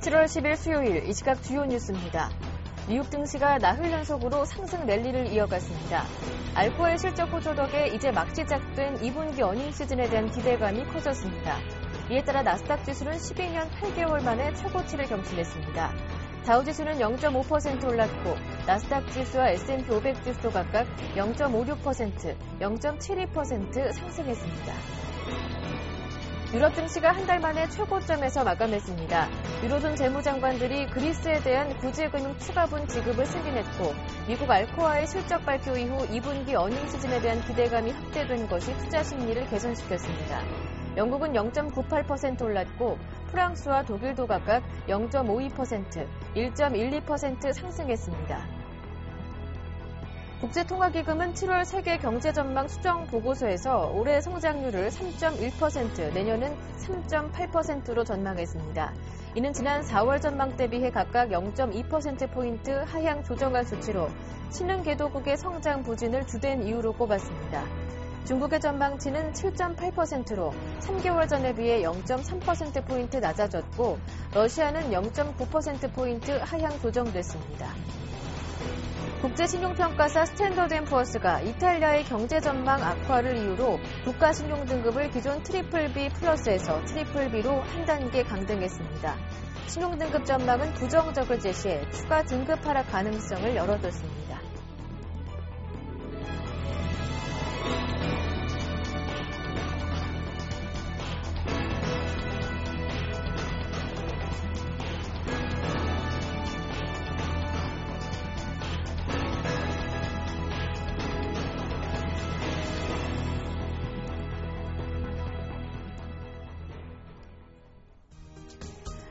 7월 10일 수요일 이 시각 주요 뉴스입니다. 미국 증시가 나흘 연속으로 상승 랠리를 이어갔습니다. 알코올 실적 호조 덕에 이제 막 시작된 2분기 어닝 시즌에 대한 기대감이 커졌습니다. 이에 따라 나스닥 지수는 12년 8개월 만에 최고치를 경신했습니다. 다우지수는 0.5% 올랐고 나스닥 지수와 S&P 500 지수도 각각 0.56%, 0.72% 상승했습니다. 유럽 증시가 한 달 만에 최고점에서 마감했습니다. 유로존 재무장관들이 그리스에 대한 구제금융 추가분 지급을 승인했고 미국 알코아의 실적 발표 이후 2분기 어닝 시즌에 대한 기대감이 확대된 것이 투자 심리를 개선시켰습니다. 영국은 0.98% 올랐고 프랑스와 독일도 각각 0.52%, 1.12% 상승했습니다. 국제통화기금은 7월 세계 경제전망 수정 보고서에서 올해 성장률을 3.1%, 내년은 3.8%로 전망했습니다. 이는 지난 4월 전망 대비해 각각 0.2%포인트 하향 조정한 수치로 신흥개도국의 성장 부진을 주된 이유로 꼽았습니다. 중국의 전망치는 7.8%로 3개월 전에 비해 0.3%포인트 낮아졌고 러시아는 0.9%포인트 하향 조정됐습니다. 국제신용평가사 스탠더드앤푸어스가 이탈리아의 경제전망 악화를 이유로 국가신용등급을 기존 트리플B 플러스에서 트리플B로 한 단계 강등했습니다. 신용등급 전망은 부정적을 제시해 추가 등급 하락 가능성을 열어뒀습니다.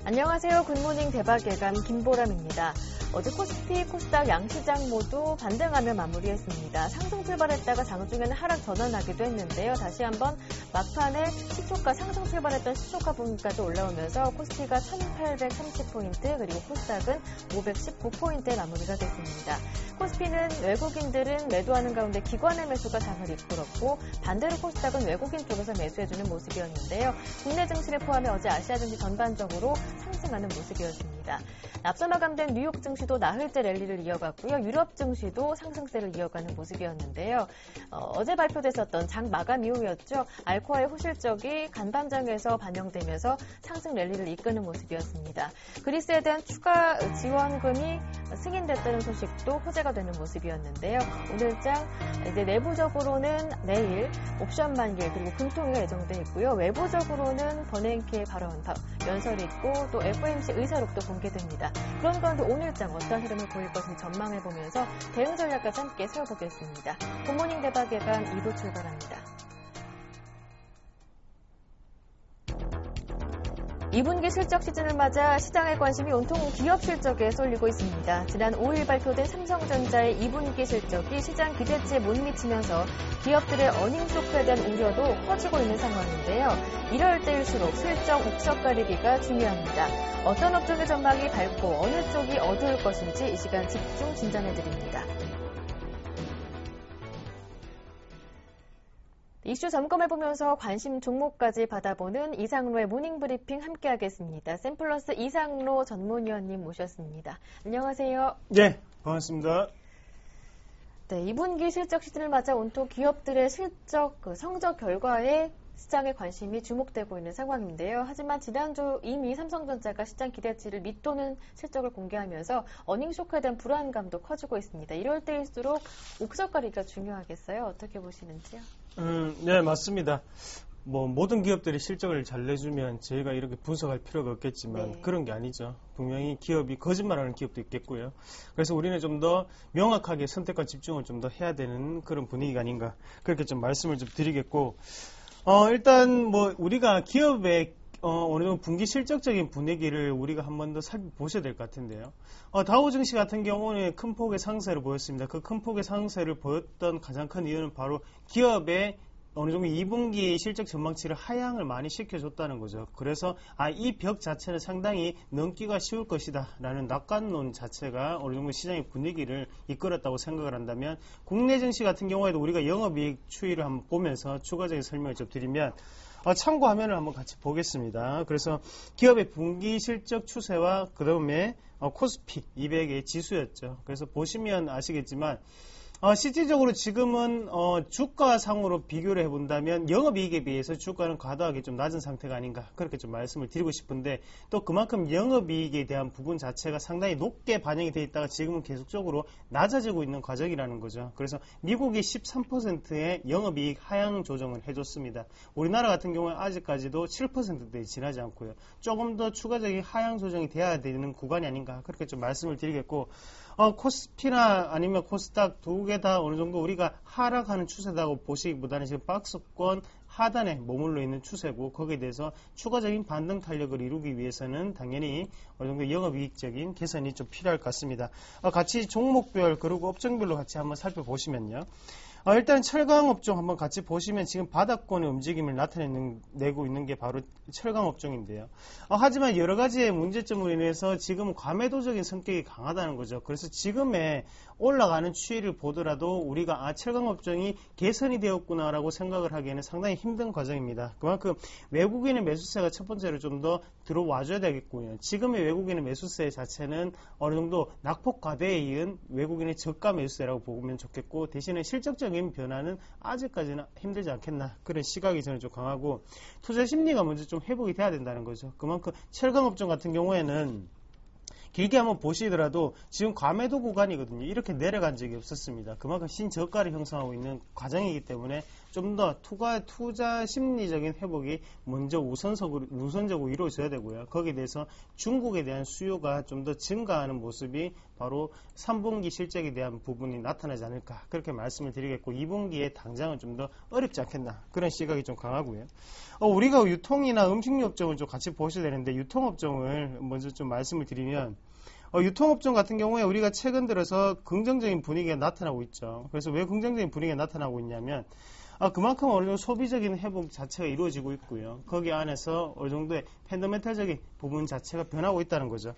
안녕하세요. 굿모닝 대박예감 김보람입니다. 어제 코스피, 코스닥 양시장 모두 반등하며 마무리했습니다. 상승 출발했다가 장중에는 하락 전환하기도 했는데요. 다시 한번 막판에 시초가 상승 출발했던 시초가 부분까지 올라오면서 코스피가 1830포인트 그리고 코스닥은 519포인트에 마무리가 됐습니다. 코스피는 외국인들은 매도하는 가운데 기관의 매수가 장을 이끌었고 반대로 코스닥은 외국인 쪽에서 매수해주는 모습이었는데요. 국내 증시를 포함해 어제 아시아 증시 전반적으로 상승하는 모습이었습니다. 앞서 마감된 뉴욕 증시도 나흘째 랠리를 이어갔고요. 유럽 증시도 상승세를 이어가는 모습이었는데요. 어제 발표됐었던 장 마감 이후였죠. 알코아의 호실적이 간밤장에서 반영되면서 상승 랠리를 이끄는 모습이었습니다. 그리스에 대한 추가 지원금이 승인됐다는 소식도 호재가 되는 모습이었는데요. 오늘장 이제 내부적으로는 내일 옵션 만기 그리고 금통위가 예정돼 있고요. 외부적으로는 버냉키의 발언, 연설이 있고 또 FOMC 의사록도 공개됩니다. 그런 가운데 오늘장 어떤 흐름을 보일 것인지 전망해보면서 대응 전략까지 함께 세워보겠습니다. 굿모닝 대박예감 2부 출발합니다. 2분기 실적 시즌을 맞아 시장의 관심이 온통 기업 실적에 쏠리고 있습니다. 지난 5일 발표된 삼성전자의 2분기 실적이 시장 기대치에 못 미치면서 기업들의 어닝 쇼크에 대한 우려도 커지고 있는 상황인데요. 이럴 때일수록 실적 옥석 가리기가 중요합니다. 어떤 업종의 전망이 밝고 어느 쪽이 어두울 것인지 이 시간 집중 진단해드립니다. 이슈 점검해보면서 관심 종목까지 받아보는 이상로의 모닝브리핑 함께하겠습니다. 샘플러스 이상로 전문위원님 모셨습니다. 안녕하세요. 네, 반갑습니다. 네, 2분기 실적 시즌을 맞아 온통 기업들의 실적 성적 결과에 시장의 관심이 주목되고 있는 상황인데요. 하지만 지난주 이미 삼성전자가 시장 기대치를 밑도는 실적을 공개하면서 어닝쇼크에 대한 불안감도 커지고 있습니다. 이럴 때일수록 옥석 가리기가 중요하겠어요. 어떻게 보시는지요? 네, 맞습니다. 모든 기업들이 실적을 잘 내주면 저희가 이렇게 분석할 필요가 없겠지만 그런 게 아니죠. 분명히 기업이 거짓말하는 기업도 있겠고요. 그래서 우리는 좀 더 명확하게 선택과 집중을 좀 더 해야 되는 그런 분위기가 아닌가 그렇게 좀 말씀을 좀 드리겠고 일단 우리가 기업의 어느 정도 분기 실적적인 분위기를 우리가 한 번 더 살펴보셔야 될 것 같은데요. 다우 증시 같은 경우는 큰 폭의 상세를 보였습니다. 그 큰 폭의 상세를 보였던 가장 큰 이유는 바로 기업의 어느 정도 2분기 실적 전망치를 하향을 많이 시켜줬다는 거죠. 그래서 이 벽 자체는 상당히 넘기가 쉬울 것이다 라는 낙관론 자체가 어느 정도 시장의 분위기를 이끌었다고 생각을 한다면, 국내 증시 같은 경우에도 우리가 영업이익 추이를 한번 보면서 추가적인 설명을 좀 드리면, 참고 화면을 한번 같이 보겠습니다. 그래서 기업의 분기 실적 추세와 그 다음에 코스피 200의 지수였죠. 그래서 보시면 아시겠지만 실질적으로 지금은 주가상으로 비교를 해본다면 영업이익에 비해서 주가는 과도하게 좀 낮은 상태가 아닌가, 그렇게 좀 말씀을 드리고 싶은데, 또 그만큼 영업이익에 대한 부분 자체가 상당히 높게 반영이 되어 있다가 지금은 계속적으로 낮아지고 있는 과정이라는 거죠. 그래서 미국이 13%의 영업이익 하향 조정을 해줬습니다. 우리나라 같은 경우는 아직까지도 7%대에 지나지 않고요. 조금 더 추가적인 하향 조정이 돼야 되는 구간이 아닌가, 그렇게 좀 말씀을 드리겠고, 코스피나 아니면 코스닥 두 개 다 어느 정도 우리가 하락하는 추세다고 보시기보다는 지금 박스권 하단에 머물러 있는 추세고, 거기에 대해서 추가적인 반등 탄력을 이루기 위해서는 당연히 어느 정도 영업이익적인 개선이 좀 필요할 것 같습니다. 같이 종목별 그리고 업종별로 같이 한번 살펴보시면요. 일단 철강업종 한번 같이 보시면 지금 바닥권의 움직임을 나타내고 있는 게 바로 철강업종인데요. 하지만 여러 가지의 문제점으로 인해서 지금 과매도적인 성격이 강하다는 거죠. 그래서 지금의 올라가는 추이를 보더라도 우리가 철강업종이 개선이 되었구나라고 생각을 하기에는 상당히 힘든 과정입니다. 그만큼 외국인의 매수세가 첫 번째로 좀 더 들어와줘야 되겠고요. 지금의 외국인의 매수세 자체는 어느 정도 낙폭 과대에 이은 외국인의 저가 매수세라고 보면 좋겠고, 대신에 실적적인 변화는 아직까지는 힘들지 않겠나, 그런 시각이 저는 좀 강하고, 투자 심리가 먼저 좀 회복이 돼야 된다는 거죠. 그만큼 철강업종 같은 경우에는 길게 한번 보시더라도 지금 과매도 구간이거든요. 이렇게 내려간 적이 없었습니다. 그만큼 신저가를 형성하고 있는 과정이기 때문에 좀 더 투자 심리적인 회복이 먼저 우선적으로 이루어져야 되고요. 거기에 대해서 중국에 대한 수요가 좀 더 증가하는 모습이 바로 3분기 실적에 대한 부분이 나타나지 않을까, 그렇게 말씀을 드리겠고, 2분기에 당장은 좀 더 어렵지 않겠나, 그런 시각이 좀 강하고요. 우리가 유통이나 음식료 업종을 좀 같이 보셔야 되는데, 유통업종을 먼저 좀 말씀을 드리면, 유통업종 같은 경우에 우리가 최근 들어서 긍정적인 분위기가 나타나고 있죠. 그래서 왜 긍정적인 분위기가 나타나고 있냐면, 그만큼 어느 정도 소비적인 회복 자체가 이루어지고 있고요. 거기 안에서 어느 정도의 펀더멘탈적인 부분 자체가 변하고 있다는 거죠.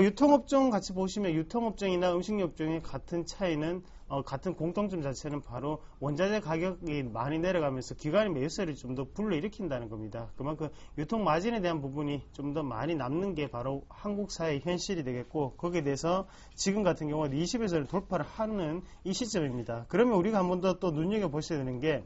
유통업종 같이 보시면 유통업종이나 음식료업종의 같은 차이는, 같은 공통점 자체는 바로 원자재 가격이 많이 내려가면서 기관의 매수세를 좀 더 불러일으킨다는 겁니다. 그만큼 유통 마진에 대한 부분이 좀 더 많이 남는 게 바로 한국 사회의 현실이 되겠고, 거기에 대해서 지금 같은 경우는 20에서를 돌파를 하는 이 시점입니다. 그러면 우리가 한 번 더 또 눈여겨보셔야 되는 게,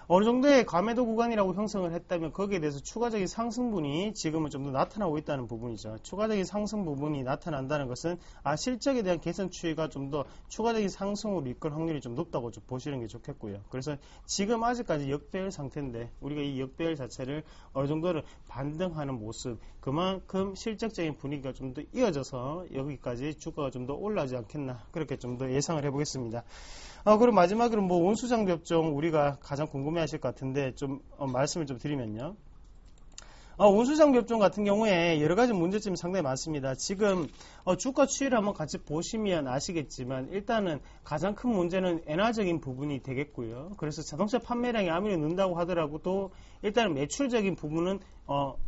어느 정도의 과매도 구간이라고 형성을 했다면 거기에 대해서 추가적인 상승분이 지금은 좀 더 나타나고 있다는 부분이죠. 추가적인 상승 부분이 나타난다는 것은 실적에 대한 개선 추이가 좀 더 추가적인 상승으로 이끌 확률이 좀 높다고 좀 보시는 게 좋겠고요. 그래서 지금 아직까지 역배열 상태인데 우리가 이 역배열 자체를 어느 정도를 반등하는 모습, 그만큼 실적적인 분위기가 좀 더 이어져서 여기까지 주가가 좀 더 올라가지 않겠나, 그렇게 좀 더 예상을 해보겠습니다. 그리고 마지막으로 온수장비 업종 우리가 가장 궁금해하실 것 같은데 좀 말씀을 좀 드리면요. 온수장비 업종 같은 경우에 여러 가지 문제점이 상당히 많습니다. 지금 주가 추이를 한번 같이 보시면 아시겠지만, 일단은 가장 큰 문제는 엔화적인 부분이 되겠고요. 그래서 자동차 판매량이 아무리 는다고 하더라도 일단은 매출적인 부분은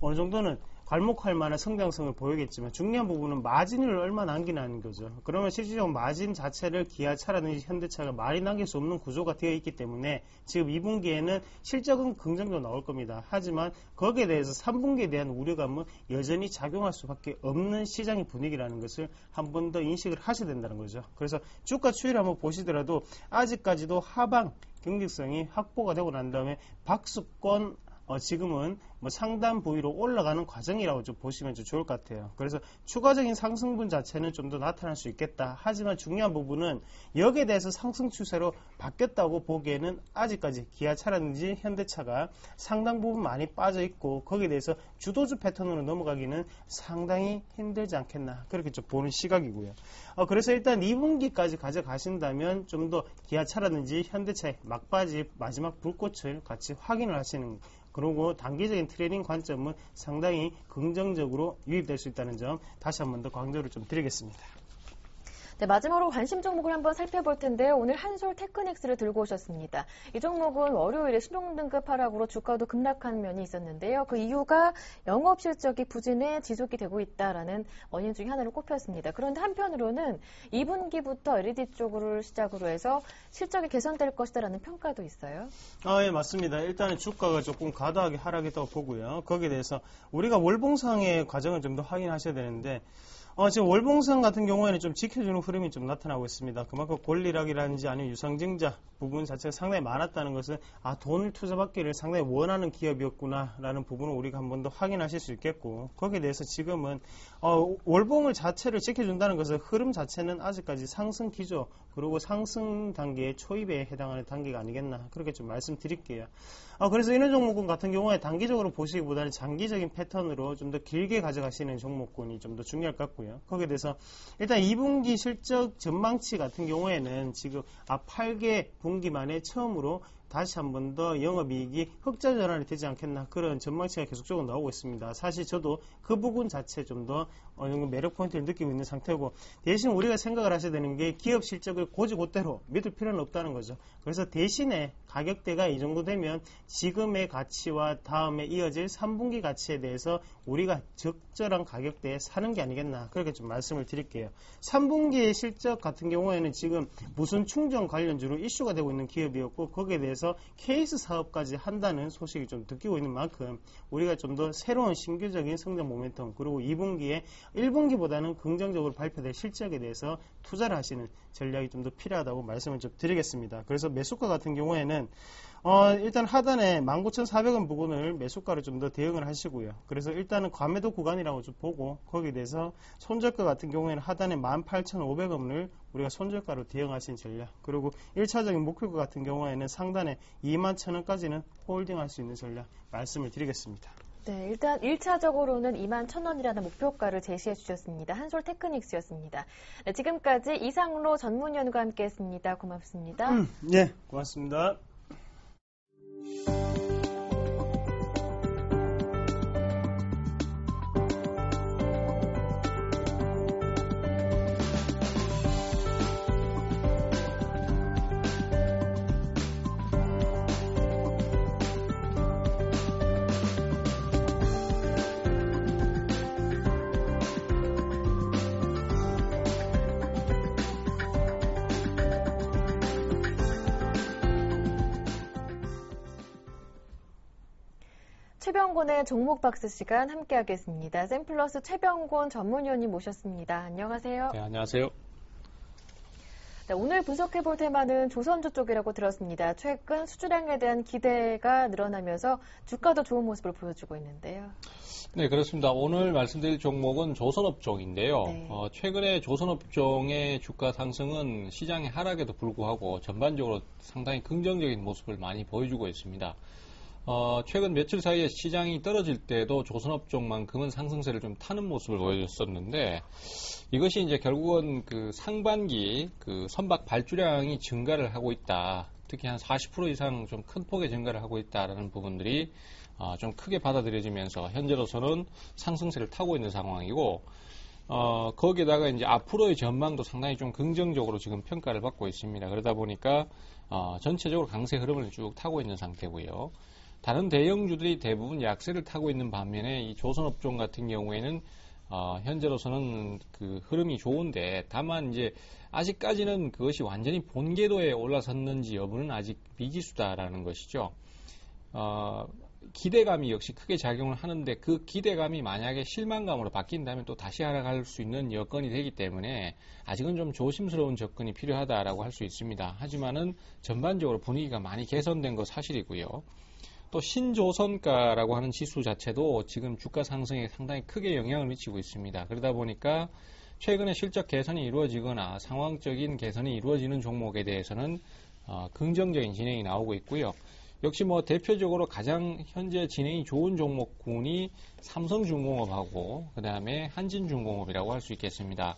어느 정도는 괄목할 만한 성장성을 보이겠지만, 중요한 부분은 마진을 얼마 남기는 거죠. 그러면 실질적으로 마진 자체를 기아차라든지 현대차가 많이 남길 수 없는 구조가 되어 있기 때문에 지금 2분기에는 실적은 긍정적으로 나올 겁니다. 하지만 거기에 대해서 3분기에 대한 우려감은 여전히 작용할 수밖에 없는 시장의 분위기라는 것을 한 번 더 인식을 하셔야 된다는 거죠. 그래서 주가 추이를 한번 보시더라도 아직까지도 하방 경직성이 확보가 되고 난 다음에 박스권 지금은 상단 부위로 올라가는 과정이라고 좀 보시면 좀 좋을 것 같아요. 그래서 추가적인 상승분 자체는 좀 더 나타날 수 있겠다. 하지만 중요한 부분은 여기에 대해서 상승 추세로 바뀌었다고 보기에는 아직까지 기아차라든지 현대차가 상당 부분 많이 빠져 있고, 거기에 대해서 주도주 패턴으로 넘어가기는 상당히 힘들지 않겠나, 그렇게 좀 보는 시각이고요. 그래서 일단 2분기까지 가져가신다면 좀 더 기아차라든지 현대차의 막바지 마지막 불꽃을 같이 확인을 하시는, 그리고 단기적인 트레이딩 관점은 상당히 긍정적으로 유입될 수 있다는 점 다시 한 번 더 강조를 좀 드리겠습니다. 네, 마지막으로 관심 종목을 한번 살펴볼 텐데요. 오늘 한솔 테크닉스를 들고 오셨습니다. 이 종목은 월요일에 신용등급 하락으로 주가도 급락한 면이 있었는데요. 그 이유가 영업 실적이 부진해 지속이 되고 있다라는 원인 중에 하나로 꼽혔습니다. 그런데 한편으로는 2분기부터 LED 쪽을 시작으로 해서 실적이 개선될 것이다라는 평가도 있어요. 예, 맞습니다. 일단은 주가가 조금 과다하게 하락했다고 보고요. 거기에 대해서 우리가 월봉상의 과정을 좀 더 확인하셔야 되는데, 지금 월봉상 같은 경우에는 좀 지켜주는 흐름이 좀 나타나고 있습니다. 그만큼 권리락이라든지 아니면 유상증자 부분 자체가 상당히 많았다는 것은 돈을 투자받기를 상당히 원하는 기업이었구나라는 부분을 우리가 한 번 더 확인하실 수 있겠고, 거기에 대해서 지금은 월봉을 자체를 지켜준다는 것은 흐름 자체는 아직까지 상승 기조 그리고 상승 단계의 초입에 해당하는 단계가 아니겠나 그렇게 좀 말씀드릴게요. 그래서 이런 종목군 같은 경우에 단기적으로 보시기보다는 장기적인 패턴으로 좀 더 길게 가져가시는 종목군이 좀 더 중요할 것 같고요. 거기에 대해서 일단 2분기 실적 전망치 같은 경우에는 지금 8개 분기 만에 처음으로 다시 한 번 더 영업이익이 흑자 전환이 되지 않겠나 그런 전망치가 계속적으로 나오고 있습니다. 사실 저도 그 부분 자체 좀 더 어느 정도 매력 포인트를 느끼고 있는 상태고, 대신 우리가 생각을 하셔야 되는 게 기업 실적을 고지고대로 믿을 필요는 없다는 거죠. 그래서 대신에 가격대가 이 정도 되면 지금의 가치와 다음에 이어질 3분기 가치에 대해서 우리가 적절한 가격대에 사는 게 아니겠나 그렇게 좀 말씀을 드릴게요. 3분기의 실적 같은 경우에는 지금 무슨 충전 관련주로 이슈가 되고 있는 기업이었고, 거기에 대해서 케이스 사업까지 한다는 소식이 좀 듣기고 있는 만큼 우리가 좀 더 새로운 신규적인 성장 모멘텀, 그리고 2분기에 1분기보다는 긍정적으로 발표될 실적에 대해서 투자를 하시는 전략이 좀 더 필요하다고 말씀을 좀 드리겠습니다. 그래서 매수가 같은 경우에는 일단 하단에 19,400원 부분을 매수가로 좀 더 대응을 하시고요. 그래서 일단은 과매도 구간이라고 좀 보고, 거기에 대해서 손절가 같은 경우에는 하단에 18,500원을 우리가 손절가로 대응하신 전략, 그리고 1차적인 목표가 같은 경우에는 상단에 21,000원까지는 홀딩할 수 있는 전략 말씀을 드리겠습니다. 네, 일단 1차적으로는 21,000원이라는 목표가를 제시해 주셨습니다. 한솔 테크닉스였습니다. 네, 지금까지 이상로 전문위원과 함께했습니다. 고맙습니다. 네, 고맙습니다. 최병곤의 종목박스 시간 함께하겠습니다. 샘플러스 최병곤 전문위원님 모셨습니다. 안녕하세요. 네, 안녕하세요. 네, 오늘 분석해볼 테마는 조선주 쪽이라고 들었습니다. 최근 수주량에 대한 기대가 늘어나면서 주가도 좋은 모습을 보여주고 있는데요. 네, 그렇습니다. 오늘 말씀드릴 종목은 조선업종인데요. 네. 최근에 조선업종의 주가 상승은 시장의 하락에도 불구하고 전반적으로 상당히 긍정적인 모습을 많이 보여주고 있습니다. 최근 며칠 사이에 시장이 떨어질 때도 조선업종만큼은 상승세를 좀 타는 모습을 보여줬었는데, 이것이 이제 결국은 그 상반기 그 선박 발주량이 증가를 하고 있다. 특히 한 40% 이상 좀 큰 폭의 증가를 하고 있다라는 부분들이 좀 크게 받아들여지면서 현재로서는 상승세를 타고 있는 상황이고, 거기에다가 이제 앞으로의 전망도 상당히 좀 긍정적으로 지금 평가를 받고 있습니다. 그러다 보니까 전체적으로 강세 흐름을 쭉 타고 있는 상태고요. 다른 대형주들이 대부분 약세를 타고 있는 반면에 이 조선업종 같은 경우에는 현재로서는 그 흐름이 좋은데, 다만 이제 아직까지는 그것이 완전히 본궤도에 올라섰는지 여부는 아직 미지수다라는 것이죠. 기대감이 역시 크게 작용을 하는데, 그 기대감이 만약에 실망감으로 바뀐다면 또 다시 하락할 수 있는 여건이 되기 때문에 아직은 좀 조심스러운 접근이 필요하다라고 할 수 있습니다. 하지만은 전반적으로 분위기가 많이 개선된 거 사실이고요. 또 신조선가라고 하는 지수 자체도 지금 주가 상승에 상당히 크게 영향을 미치고 있습니다. 그러다 보니까 최근에 실적 개선이 이루어지거나 상황적인 개선이 이루어지는 종목에 대해서는 긍정적인 진행이 나오고 있고요. 역시 뭐 대표적으로 가장 현재 진행이 좋은 종목군이 삼성중공업하고 그 다음에 한진중공업이라고 할 수 있겠습니다.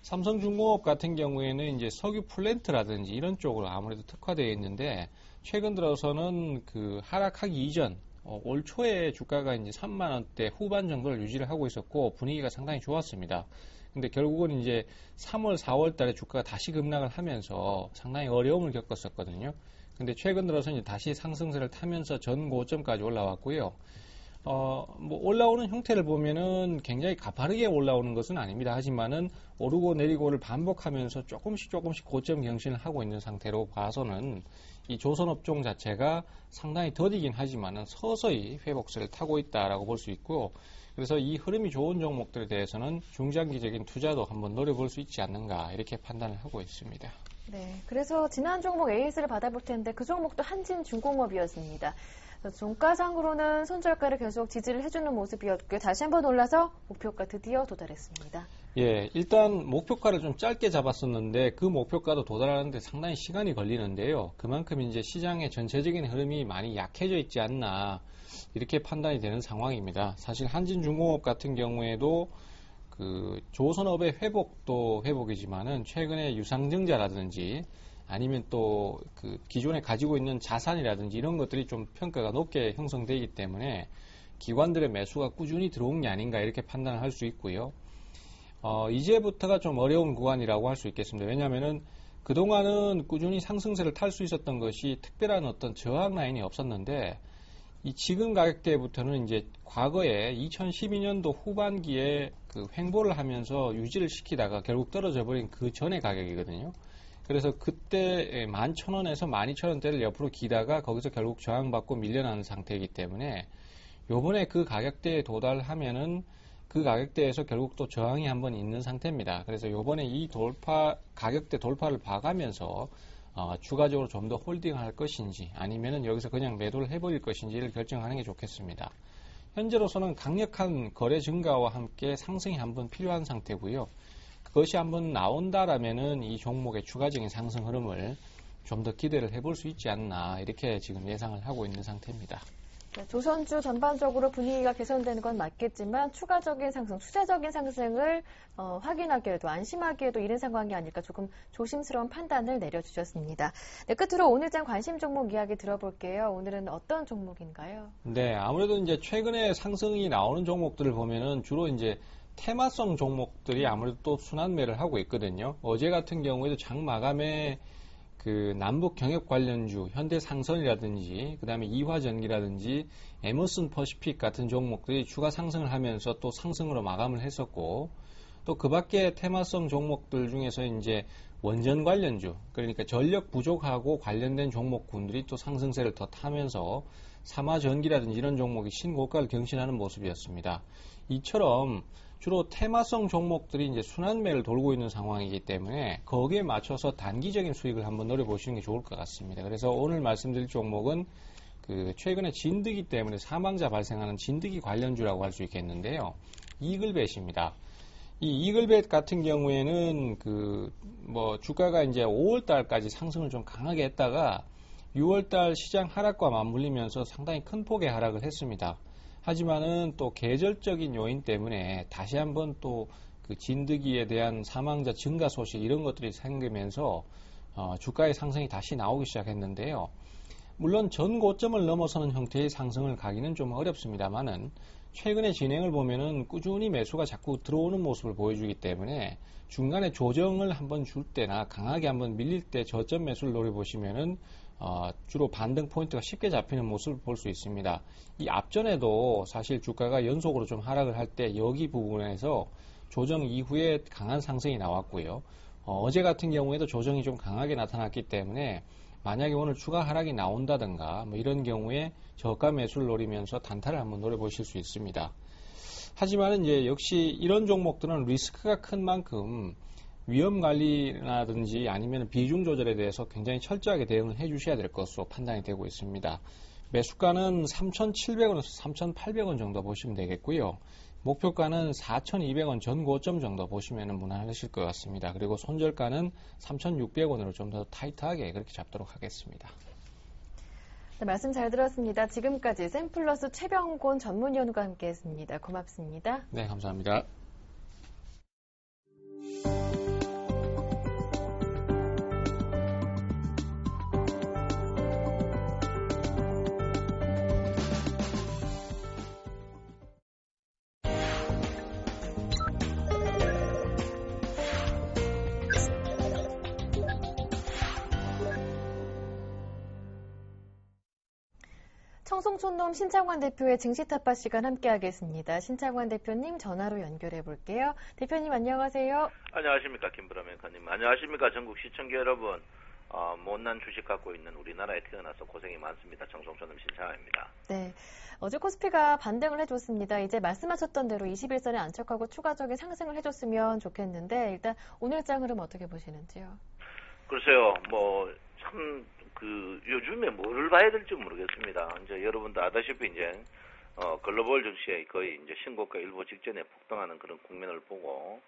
삼성중공업 같은 경우에는 이제 석유 플랜트라든지 이런 쪽으로 아무래도 특화되어 있는데, 최근 들어서는 그 하락하기 이전 올 초에 주가가 이제 3만 원대 후반 정도를 유지를 하고 있었고 분위기가 상당히 좋았습니다. 근데 결국은 이제 3월, 4월 달에 주가가 다시 급락을 하면서 상당히 어려움을 겪었었거든요. 근데 최근 들어서 이제 다시 상승세를 타면서 전 고점까지 올라왔고요. 뭐 올라오는 형태를 보면은 굉장히 가파르게 올라오는 것은 아닙니다. 하지만은 오르고 내리고를 반복하면서 조금씩 고점 경신을 하고 있는 상태로 봐서는 이 조선업종 자체가 상당히 더디긴 하지만은 서서히 회복세를 타고 있다라고 볼 수 있고, 그래서 이 흐름이 좋은 종목들에 대해서는 중장기적인 투자도 한번 노려볼 수 있지 않는가 이렇게 판단을 하고 있습니다. 네, 그래서 지난 종목 AS를 받아볼 텐데 그 종목도 한진중공업이었습니다. 종가상으로는 손절가를 계속 지지를 해주는 모습이었고요. 다시 한번 올라서 목표가 드디어 도달했습니다. 예, 일단 목표가를 좀 짧게 잡았었는데 그 목표가도 도달하는데 상당히 시간이 걸리는데요. 그만큼 이제 시장의 전체적인 흐름이 많이 약해져 있지 않나 이렇게 판단이 되는 상황입니다. 사실 한진중공업 같은 경우에도 그 조선업의 회복도 회복이지만은 최근에 유상증자라든지 아니면 또 그 기존에 가지고 있는 자산이라든지 이런 것들이 좀 평가가 높게 형성되기 때문에 기관들의 매수가 꾸준히 들어온 게 아닌가 이렇게 판단을 할 수 있고요. 이제부터가 좀 어려운 구간이라고 할 수 있겠습니다. 왜냐하면은 그동안은 꾸준히 상승세를 탈 수 있었던 것이 특별한 어떤 저항 라인이 없었는데 이 지금 가격대부터는 이제 과거에 2012년도 후반기에 그 횡보를 하면서 유지를 시키다가 결국 떨어져 버린 그 전의 가격이거든요. 그래서 그때 11,000원에서 12,000원대를 옆으로 기다가 거기서 결국 저항받고 밀려나는 상태이기 때문에 요번에 그 가격대에 도달하면은 그 가격대에서 결국 또 저항이 한번 있는 상태입니다. 그래서 요번에 이 가격대 돌파를 봐가면서 추가적으로 좀 더 홀딩할 것인지 아니면은 여기서 그냥 매도를 해버릴 것인지를 결정하는 게 좋겠습니다. 현재로서는 강력한 거래 증가와 함께 상승이 한번 필요한 상태고요. 그것이 한번 나온다라면은 이 종목의 추가적인 상승 흐름을 좀 더 기대를 해볼 수 있지 않나 이렇게 지금 예상을 하고 있는 상태입니다. 조선주 전반적으로 분위기가 개선되는 건 맞겠지만 추가적인 상승, 추세적인 상승을 확인하기에도 안심하기에도 이른 상황이 아닐까 조금 조심스러운 판단을 내려주셨습니다. 네, 끝으로 오늘 장 관심 종목 이야기 들어볼게요. 오늘은 어떤 종목인가요? 네, 아무래도 이제 최근에 상승이 나오는 종목들을 보면은 주로 이제 테마성 종목들이 아무래도 또 순환매를 하고 있거든요. 어제 같은 경우에도 장 마감에 그 남북 경협 관련주, 현대상선이라든지, 그 다음에 이화전기라든지, 에머슨 퍼시픽 같은 종목들이 추가 상승을 하면서 또 상승으로 마감을 했었고, 또 그 밖에 테마성 종목들 중에서 이제 원전 관련주, 그러니까 전력 부족하고 관련된 종목군들이 또 상승세를 더 타면서 삼화전기라든지 이런 종목이 신고가를 경신하는 모습이었습니다. 이처럼 주로 테마성 종목들이 이제 순환매를 돌고 있는 상황이기 때문에 거기에 맞춰서 단기적인 수익을 한번 노려보시는 게 좋을 것 같습니다. 그래서 오늘 말씀드릴 종목은 그 최근에 진드기 때문에 사망자 발생하는 진드기 관련주라고 할 수 있겠는데요. 이글벳입니다. 이 이글벳 같은 경우에는 그 뭐 주가가 이제 5월 달까지 상승을 좀 강하게 했다가 6월 달 시장 하락과 맞물리면서 상당히 큰 폭의 하락을 했습니다. 하지만은 또 계절적인 요인 때문에 다시 한번 또 그 진드기에 대한 사망자 증가 소식 이런 것들이 생기면서 주가의 상승이 다시 나오기 시작했는데요. 물론 전 고점을 넘어서는 형태의 상승을 가기는 좀 어렵습니다만은 최근의 진행을 보면은 꾸준히 매수가 자꾸 들어오는 모습을 보여주기 때문에 중간에 조정을 한번 줄 때나 강하게 한번 밀릴 때 저점 매수를 노려보시면은 주로 반등 포인트가 쉽게 잡히는 모습을 볼 수 있습니다. 이 앞전에도 사실 주가가 연속으로 좀 하락을 할 때 여기 부분에서 조정 이후에 강한 상승이 나왔고요. 어제 같은 경우에도 조정이 좀 강하게 나타났기 때문에 만약에 오늘 추가 하락이 나온다든가 뭐 이런 경우에 저가 매수를 노리면서 단타를 한번 노려보실 수 있습니다. 하지만 이제 역시 이런 종목들은 리스크가 큰 만큼 위험 관리라든지 아니면 비중 조절에 대해서 굉장히 철저하게 대응을 해 주셔야 될 것으로 판단이 되고 있습니다. 매수가는 3,700원에서 3,800원 정도 보시면 되겠고요. 목표가는 4,200원 전 고점 정도 보시면 무난하실 것 같습니다. 그리고 손절가는 3,600원으로 좀 더 타이트하게 그렇게 잡도록 하겠습니다. 네, 말씀 잘 들었습니다. 지금까지 샘플러스 최병곤 전문위원과 함께했습니다. 고맙습니다. 네, 감사합니다. 청송촌놈 신창환 대표의 증시타파 시간 함께하겠습니다. 신창환 대표님 전화로 연결해 볼게요. 대표님 안녕하세요. 안녕하십니까 김보람 앵커님. 안녕하십니까 전국 시청자 여러분. 못난 주식 갖고 있는 우리나라에 태어나서 고생이 많습니다. 청송촌놈 신창환입니다. 네, 어제 코스피가 반등을 해줬습니다. 이제 말씀하셨던 대로 21선에 안착하고 추가적인 상승을 해줬으면 좋겠는데 일단 오늘장 흐름 어떻게 보시는지요? 글쎄요, 참 요즘에 뭐를 봐야 될지 모르겠습니다. 이제 여러분도 아다시피 이제 글로벌 증시에 거의 이제 신고가 일보 직전에 폭등하는 그런 국면을 보고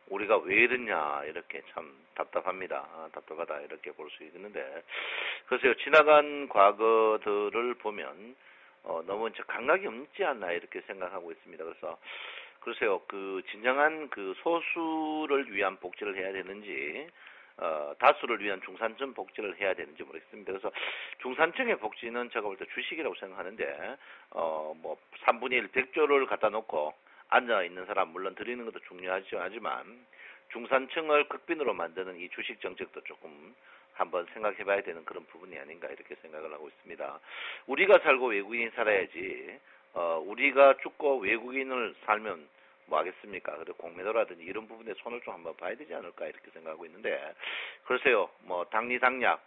우리가 왜 이러냐 이렇게 참 답답합니다. 답답하다 이렇게 볼 수 있는데 글쎄요, 지나간 과거들을 보면 너무 이제 감각이 없지 않나 이렇게 생각하고 있습니다. 그래서 글쎄요, 그 진정한 그 소수를 위한 복지를 해야 되는지 다수를 위한 중산층 복지를 해야 되는지 모르겠습니다. 그래서 중산층의 복지는 제가 볼 때 주식이라고 생각하는데 3분의 1 100조를 갖다 놓고 앉아 있는 사람 물론 드리는 것도 중요하지만 중산층을 극빈으로 만드는 이 주식 정책도 조금 한번 생각해 봐야 되는 그런 부분이 아닌가 이렇게 생각을 하고 있습니다. 우리가 살고 외국인이 살아야지 우리가 죽고 외국인을 살면 뭐 하겠습니까? 그리고 공매도라든지 이런 부분에 손을 좀 한번 봐야 되지 않을까 이렇게 생각하고 있는데 글쎄요, 당리당략으로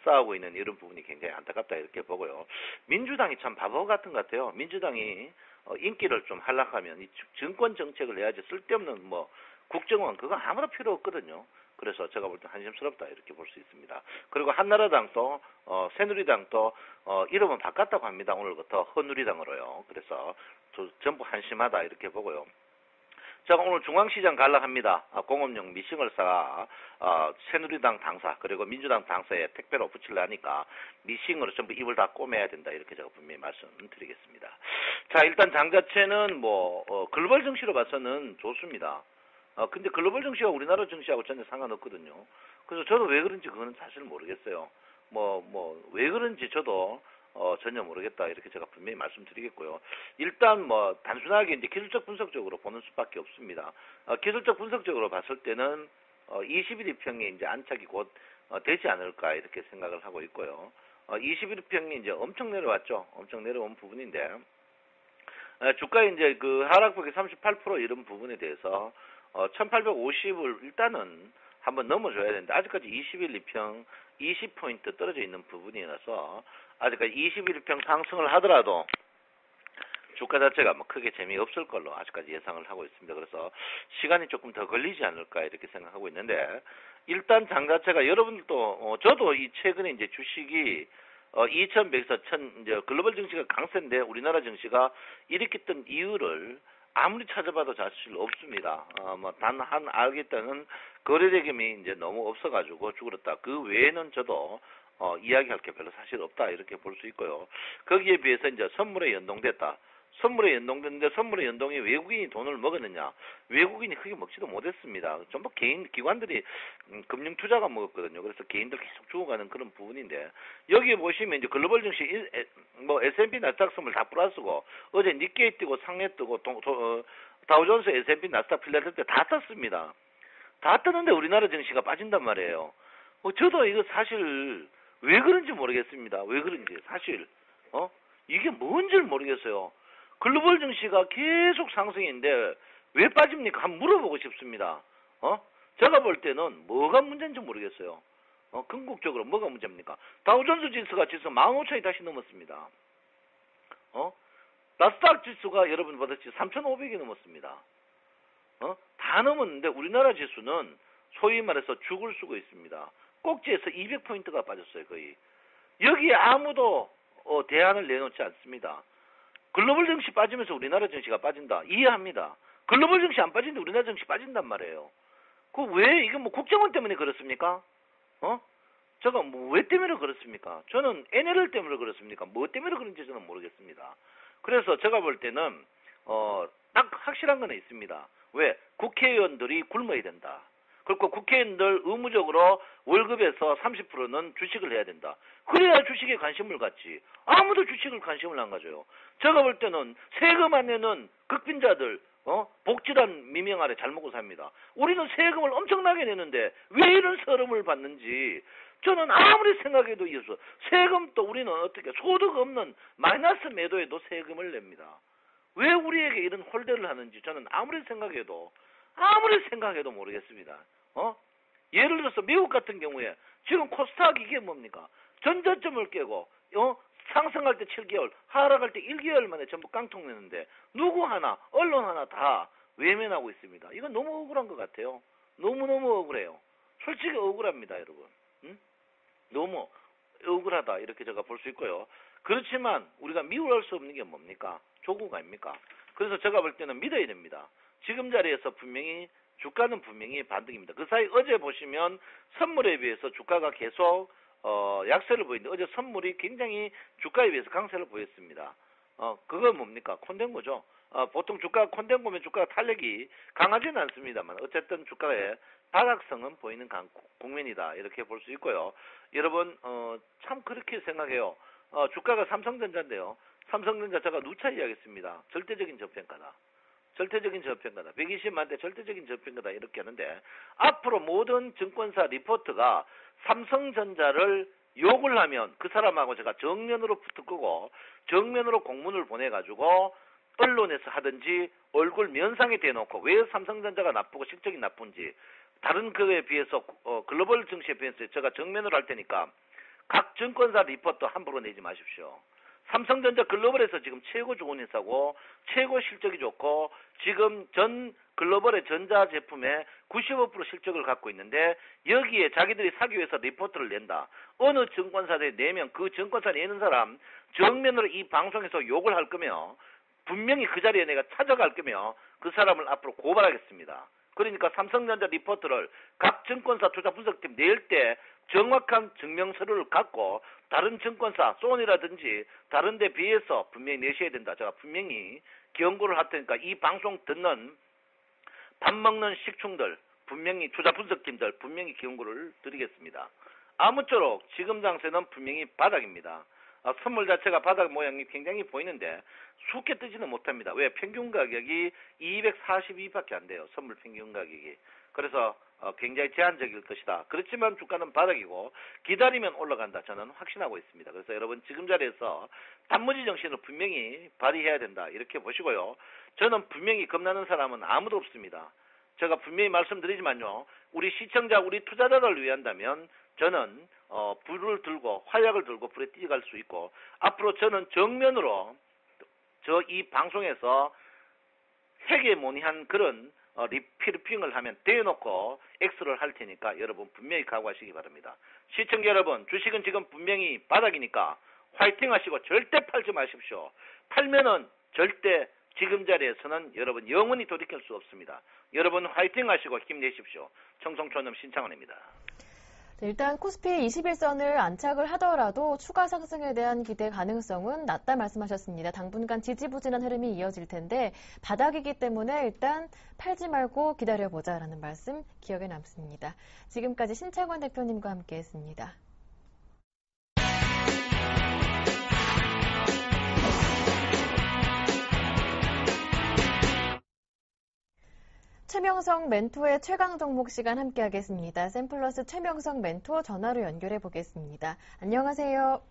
싸우고 있는 이런 부분이 굉장히 안타깝다 이렇게 보고요. 민주당이 참 바보 같은 것 같아요. 민주당이 인기를 좀 하락하면 이 정권 정책을 해야지 쓸데없는 국정원 그거 아무나 필요 없거든요. 그래서 제가 볼 때 한심스럽다 이렇게 볼 수 있습니다. 그리고 한나라당도 새누리당도 이름은 바꿨다고 합니다. 오늘부터 헌누리당으로요. 그래서 전부 한심하다 이렇게 보고요. 제가 오늘 중앙시장 갈라 합니다. 공업용 미싱을 새누리당 당사 그리고 민주당 당사에 택배로 붙이려 하니까 미싱으로 전부 입을 다 꼬매야 된다 이렇게 제가 분명히 말씀드리겠습니다. 자, 일단 장 자체는 글로벌 증시로 봐서는 좋습니다. 근데 글로벌 증시가 우리나라 증시하고 전혀 상관없거든요. 그래서 저도 왜 그런지 그거는 사실 모르겠어요. 왜 그런지 저도 전혀 모르겠다 이렇게 제가 분명히 말씀드리겠고요. 일단 단순하게 이제 기술적 분석적으로 보는 수밖에 없습니다. 기술적 분석적으로 봤을 때는 21일평에 이제 안착이 곧 되지 않을까 이렇게 생각을 하고 있고요. 21일평이 이제 엄청 내려왔죠. 엄청 내려온 부분인데 주가 이제 그 하락폭이 38% 이런 부분에 대해서 1850을 일단은 한번 넘어줘야 되는데 아직까지 21일평 20포인트 떨어져 있는 부분이라서 아직까지 21일평 상승을 하더라도 주가 자체가 크게 재미없을 걸로 아직까지 예상을 하고 있습니다. 그래서 시간이 조금 더 걸리지 않을까 이렇게 생각하고 있는데 일단 장 자체가 여러분들도 저도 이 최근에 이제 주식이 2100에서 이제 글로벌 증시가 강세인데 우리나라 증시가 이렇게 뜬 이유를 아무리 찾아봐도 사실 없습니다. 단 한 알겠다는 거래대금이 이제 너무 없어가지고 죽었다. 그 외에는 저도 이야기할 게 별로 사실 없다 이렇게 볼 수 있고요. 거기에 비해서 이제 선물에 연동됐다. 선물에 연동됐는데 선물에 연동이 외국인이 돈을 먹었느냐? 외국인이 크게 먹지도 못했습니다. 전부 개인 기관들이 금융 투자가 먹었거든요. 그래서 개인들 계속 죽어가는 그런 부분인데 여기에 보시면 이제 글로벌 증시 S&P 나스닥 선물 다 플러스고 어제 니케이 뜨고 상해 뜨고 다우존스 S&P 나스닥 필라델피아 다 떴습니다. 다 떴는데 우리나라 증시가 빠진단 말이에요. 저도 이거 사실 왜 그런지 모르겠습니다. 왜 그런지 사실 이게 뭔지를 모르겠어요. 글로벌 증시가 계속 상승인데 왜 빠집니까? 한번 물어보고 싶습니다. 제가 볼 때는 뭐가 문제인지 모르겠어요. 궁극적으로 뭐가 문제입니까? 다우존스 지수가 지수 15,000이 다시 넘었습니다. 나스닥 지수가 여러분 보다시피 3,500이 넘었습니다. 다 넘었는데 우리나라 지수는 소위 말해서 죽을 쓰고 있습니다. 꼭지에서 200포인트가 빠졌어요, 거의. 여기에 아무도 대안을 내놓지 않습니다. 글로벌 증시 빠지면서 우리나라 증시가 빠진다. 이해합니다. 글로벌 증시 안 빠지는데 우리나라 증시 빠진단 말이에요. 왜 이게 국정원 때문에 그렇습니까? 제가 왜 때문에 그렇습니까? 저는 NLL 때문에 그렇습니까? 뭐 때문에 그런지 저는 모르겠습니다. 그래서 제가 볼 때는 딱 확실한 건 있습니다. 왜? 국회의원들이 굶어야 된다. 그리고 국회의원들 의무적으로 월급에서 30%는 주식을 해야 된다. 그래야 주식에 관심을 갖지. 아무도 주식을 관심을 안 가져요. 제가 볼 때는 세금 안 내는 극빈자들 복지란 미명 아래 잘 먹고 삽니다. 우리는 세금을 엄청나게 내는데 왜 이런 서름을 받는지 저는 아무리 생각해도 이어서 세금 또 우리는 어떻게 소득 없는 마이너스 매도에도 세금을 냅니다. 왜 우리에게 이런 홀대를 하는지 저는 아무리 생각해도 모르겠습니다. 예를 들어서 미국 같은 경우에 지금 코스닥 이게 뭡니까? 전저점을 깨고 상승할 때 7개월, 하락할 때 1개월 만에 전부 깡통 내는데 누구 하나, 언론 하나 다 외면하고 있습니다. 이건 너무 억울한 것 같아요. 너무너무 억울해요. 솔직히 억울합니다, 여러분. 너무 억울하다 이렇게 제가 볼 수 있고요. 그렇지만 우리가 미워할 수 없는 게 뭡니까? 조국 아닙니까? 그래서 제가 볼 때는 믿어야 됩니다. 지금 자리에서 주가는 분명히 반등입니다. 그 사이 어제 보시면 선물에 비해서 주가가 계속 약세를 보이는데 어제 선물이 굉장히 주가에 비해서 강세를 보였습니다. 그건 뭡니까? 콘덴고죠. 보통 콘덴고면 주가가 탄력이 강하지는 않습니다만 어쨌든 주가의 바닥성은 보이는 국면이다 이렇게 볼 수 있고요. 여러분 참 그렇게 생각해요. 주가가 삼성전자인데요. 삼성전자 제가 누차 이야기했습니다. 절대적인 저평가다. 120만 대 절대적인 저평가다 이렇게 하는데 앞으로 모든 증권사 리포트가 삼성전자를 욕을 하면 그 사람하고 제가 정면으로 붙을 거고 정면으로 공문을 보내가지고 언론에서 하든지 얼굴 면상에 대놓고 왜 삼성전자가 나쁘고 실적이 나쁜지 다른 거에 비해서 글로벌 증시에 비해서 제가 정면으로 할 테니까 각 증권사 리포트 함부로 내지 마십시오. 삼성전자 글로벌에서 지금 최고 좋은 회사고 최고 실적이 좋고 지금 전 글로벌의 전자제품의 95% 실적을 갖고 있는데 여기에 자기들이 사기 위해서 리포트를 낸다. 어느 증권사에 내면 그 증권사 내는 사람 정면으로 이 방송에서 욕을 할 거며 분명히 그 자리에 내가 찾아갈 거며 그 사람을 앞으로 고발하겠습니다. 그러니까 삼성전자 리포트를 각 증권사 투자 분석팀 낼 때 정확한 증명서류를 갖고 다른 증권사 소니라든지 다른 데 비해서 분명히 내셔야 된다. 제가 분명히 경고를 할 테니까 이 방송 듣는 밥 먹는 식충들 분명히 투자 분석팀들 분명히 경고를 드리겠습니다. 아무쪼록 지금 장세는 분명히 바닥입니다. 선물 자체가 바닥 모양이 굉장히 보이는데 쉽게 뜨지는 못합니다. 왜? 평균 가격이 242밖에 안 돼요. 선물 평균 가격이. 그래서 굉장히 제한적일 것이다. 그렇지만 주가는 바닥이고 기다리면 올라간다. 저는 확신하고 있습니다. 그래서 여러분 지금 자리에서 단무지 정신을 분명히 발휘해야 된다. 이렇게 보시고요. 저는 분명히 겁나는 사람은 아무도 없습니다. 제가 분명히 말씀드리지만요. 우리 시청자, 우리 투자자를 위한다면 저는 불을 들고 화약을 들고 불에 뛰어갈 수 있고 앞으로 저는 정면으로 이 방송에서 헤게모니한 그런 리필핑을 하면 대놓고 X를 할 테니까 여러분 분명히 각오하시기 바랍니다. 시청자 여러분 주식은 지금 분명히 바닥이니까 화이팅 하시고 절대 팔지 마십시오. 팔면은 절대 지금 자리에서는 여러분 영원히 돌이킬 수 없습니다. 여러분 화이팅 하시고 힘내십시오. 청송촌놈 신창원입니다. 일단 코스피 21선을 안착을 하더라도 추가 상승에 대한 기대 가능성은 낮다 말씀하셨습니다. 당분간 지지부진한 흐름이 이어질 텐데 바닥이기 때문에 일단 팔지 말고 기다려보자라는 말씀 기억에 남습니다. 지금까지 신창원 대표님과 함께했습니다. 최명성 멘토의 최강 종목 시간 함께하겠습니다. 샘플러스 최명성 멘토 전화로 연결해 보겠습니다. 안녕하세요.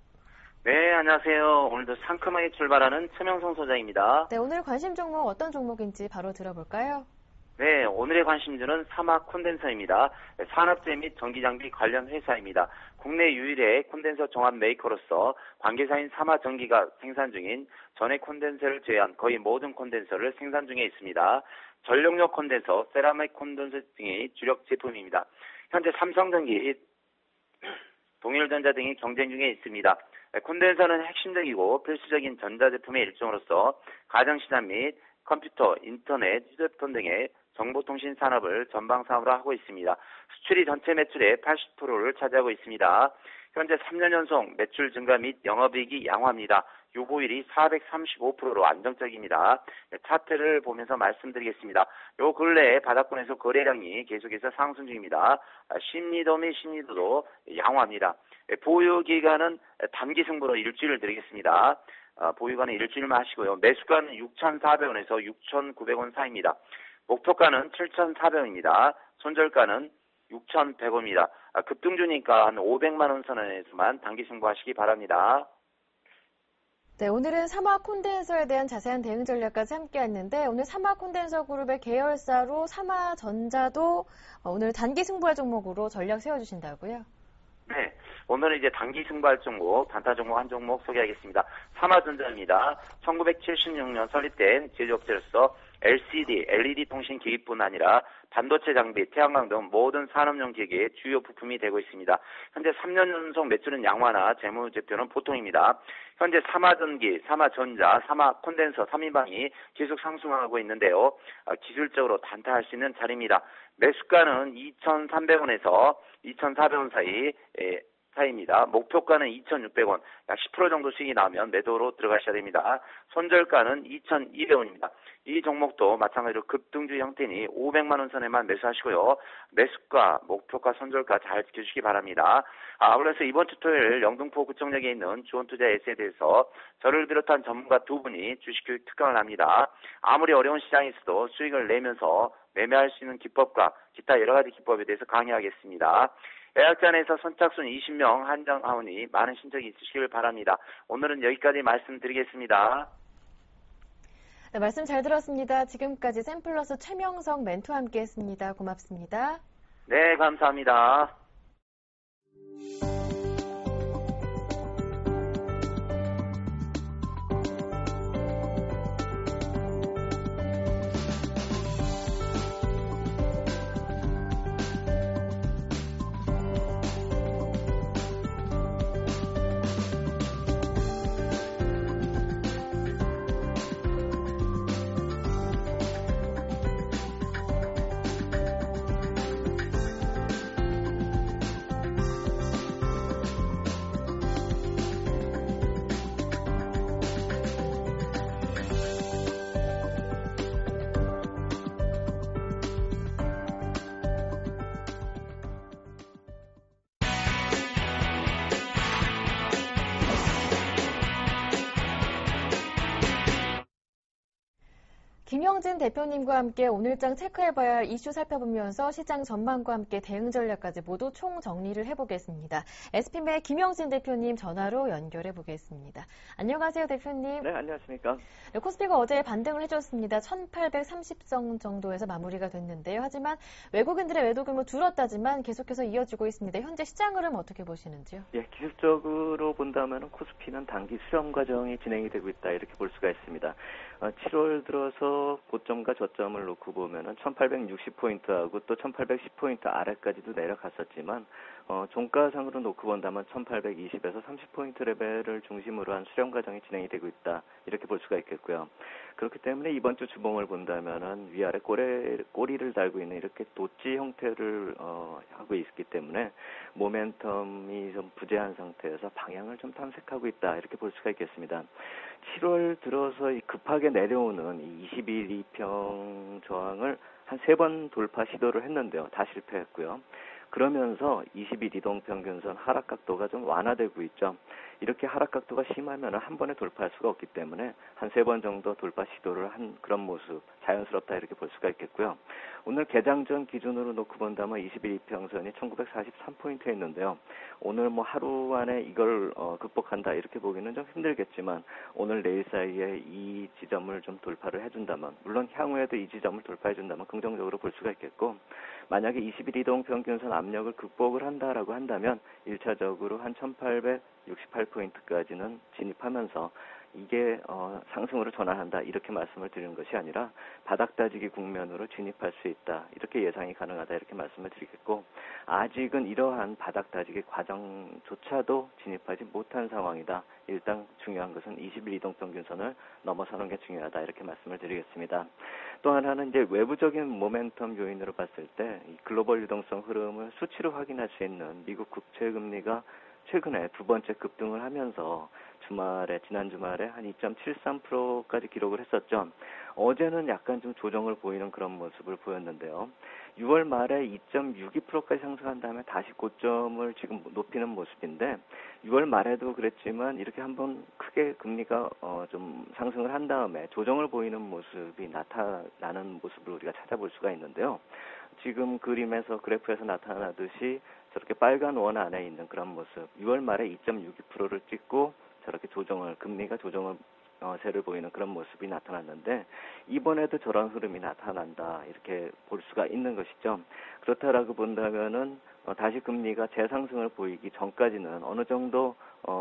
네, 안녕하세요. 오늘도 상큼하게 출발하는 최명성 소장입니다. 네, 오늘 관심 종목 어떤 종목인지 바로 들어볼까요? 네, 오늘의 관심주는 사마 콘덴서입니다. 산업재 및 전기장비 관련 회사입니다. 국내 유일의 콘덴서 종합 메이커로서 관계사인 사마전기가 생산 중인 전해 콘덴서를 제외한 거의 모든 콘덴서를 생산 중에 있습니다. 전력용 콘덴서, 세라믹 콘덴서 등이 주력 제품입니다. 현재 삼성전기, 동일전자 등이 경쟁 중에 있습니다. 콘덴서는 핵심적이고 필수적인 전자제품의 일종으로서 가정시장 및 컴퓨터, 인터넷, 휴대폰 등의 정보통신 산업을 전방 사업으로 하고 있습니다. 수출이 전체 매출의 80%를 차지하고 있습니다. 현재 3년 연속 매출 증가 및 영업이익이 양호합니다. 요보율이 435%로 안정적입니다. 차트를 보면서 말씀드리겠습니다. 요 근래에 바닥권에서 거래량이 계속해서 상승 중입니다. 심리도 및 심리도도 양호합니다. 보유기간은 단기 승부로 일주일을 드리겠습니다. 보유가는 일주일만 하시고요. 매수가는 6,400원에서 6,900원 사이입니다. 목표가는 7,400원입니다. 손절가는 6,100원입니다. 급등주니까 한 500만 원 선에서만 단기 승부하시기 바랍니다. 네, 오늘은 삼화 콘덴서에 대한 자세한 대응 전략까지 함께 했는데 오늘 삼화 콘덴서 그룹의 계열사로 삼화전자도 오늘 단기 승부할 종목으로 전략 세워주신다고요? 네, 오늘은 이제 단기 승부할 종목, 단타 종목 한 종목 소개하겠습니다. 삼화전자입니다. 1976년 설립된 제조업체로서 LCD, LED 통신 기기뿐 아니라 반도체 장비, 태양광 등 모든 산업용 기기의 주요 부품이 되고 있습니다. 현재 3년 연속 매출은 양화나 재무제표는 보통입니다. 현재 삼화전기, 삼화전자, 삼화콘덴서 3인방이 계속 상승하고 있는데요. 기술적으로 단타할 수 있는 자리입니다. 매수가는 2,300원에서 2,400원 사이입니다. 목표가는 2,600원, 약 10% 정도 수익이 나오면 매도로 들어가셔야 됩니다. 손절가는 2,200원입니다. 이 종목도 마찬가지로 급등주 형태니 500만 원 선에만 매수하시고요. 매수가, 목표가, 손절가 잘 지켜주시기 바랍니다. 그래서 이번 주 토요일 영등포 구청역에 있는 주원투자S에 대해서 저를 비롯한 전문가 두 분이 주식교육 특강을 합니다. 아무리 어려운 시장에서도 수익을 내면서 매매할 수 있는 기법과 기타 여러 가지 기법에 대해서 강의하겠습니다. 예약잔에서 선착순 20명 한정하오니 많은 신청이 있으시길 바랍니다. 오늘은 여기까지 말씀드리겠습니다. 네, 말씀 잘 들었습니다. 지금까지 샘플러스 최명석 멘토와 함께했습니다. 고맙습니다. 네, 감사합니다. 김영진 대표님과 함께 오늘장 체크해봐야 할 이슈 살펴보면서 시장 전망과 함께 대응 전략까지 모두 총정리를 해보겠습니다. SPM의 김영진 대표님 전화로 연결해보겠습니다. 안녕하세요, 대표님. 네, 안녕하십니까. 네, 코스피가 어제 반등을 해줬습니다. 1830선 정도에서 마무리가 됐는데요. 하지만 외국인들의 매도 규모 줄었다지만 계속해서 이어지고 있습니다. 현재 시장 흐름 어떻게 보시는지요? 예, 기술적으로 본다면 코스피는 단기 수렴 과정이 진행이 되고 있다 이렇게 볼 수가 있습니다. 7월 들어서 고점과 저점을 놓고 보면은 1860포인트하고 또 1810포인트 아래까지도 내려갔었지만 종가상으로 놓고 본다면 1820에서 30포인트 레벨을 중심으로 한 수렴 과정이 진행이 되고 있다 이렇게 볼 수가 있겠고요. 그렇기 때문에 이번 주 주봉을 본다면은 위아래 꼬리를 달고 있는 이렇게 도치 형태를 하고 있기 때문에 모멘텀이 좀 부재한 상태에서 방향을 좀 탐색하고 있다 이렇게 볼 수가 있겠습니다. 7월 들어서 급하게 내려오는 이 21이평 저항을 한 3번 돌파 시도를 했는데요. 다 실패했고요. 그러면서 20일 이동평균선 하락 각도가 좀 완화되고 있죠. 이렇게 하락 각도가 심하면 한 번에 돌파할 수가 없기 때문에 한 3번 정도 돌파 시도를 한 그런 모습 자연스럽다 이렇게 볼 수가 있겠고요. 오늘 개장 전 기준으로 놓고 본다면 21 이평선이 1943포인트에 있는데요. 오늘 뭐 하루 안에 이걸 극복한다 이렇게 보기는 좀 힘들겠지만 오늘 내일 사이에 이 지점을 좀 돌파를 해준다면 물론 향후에도 이 지점을 돌파해준다면 긍정적으로 볼 수가 있겠고 만약에 21 이동평균선 압력을 극복을 한다라고 한다면 1차적으로 한 1868포인트까지는 진입하면서 이게 상승으로 전환한다 이렇게 말씀을 드리는 것이 아니라 바닥 다지기 국면으로 진입할 수 있다 이렇게 예상이 가능하다 이렇게 말씀을 드리겠고 아직은 이러한 바닥 다지기 과정조차도 진입하지 못한 상황이다. 일단 중요한 것은 21 이동평균선을 넘어서는 게 중요하다 이렇게 말씀을 드리겠습니다. 또 하나는 이제 외부적인 모멘텀 요인으로 봤을 때 이 글로벌 유동성 흐름을 수치로 확인할 수 있는 미국 국채 금리가 최근에 두 번째 급등을 하면서 지난 주말에 한 2.73%까지 기록을 했었죠. 어제는 약간 좀 조정을 보이는 그런 모습을 보였는데요. 6월 말에 2.62%까지 상승한 다음에 다시 고점을 지금 높이는 모습인데 6월 말에도 그랬지만 이렇게 한번 크게 금리가 좀 상승을 한 다음에 조정을 보이는 모습이 나타나는 모습을 우리가 찾아볼 수가 있는데요. 지금 그림에서 그래프에서 나타나듯이 저렇게 빨간 원 안에 있는 그런 모습. 6월 말에 2.62%를 찍고 저렇게 금리가 조정을 세를 보이는 그런 모습이 나타났는데 이번에도 저런 흐름이 나타난다 이렇게 볼 수가 있는 것이죠. 그렇다라고 본다면은 다시 금리가 재상승을 보이기 전까지는 어느 정도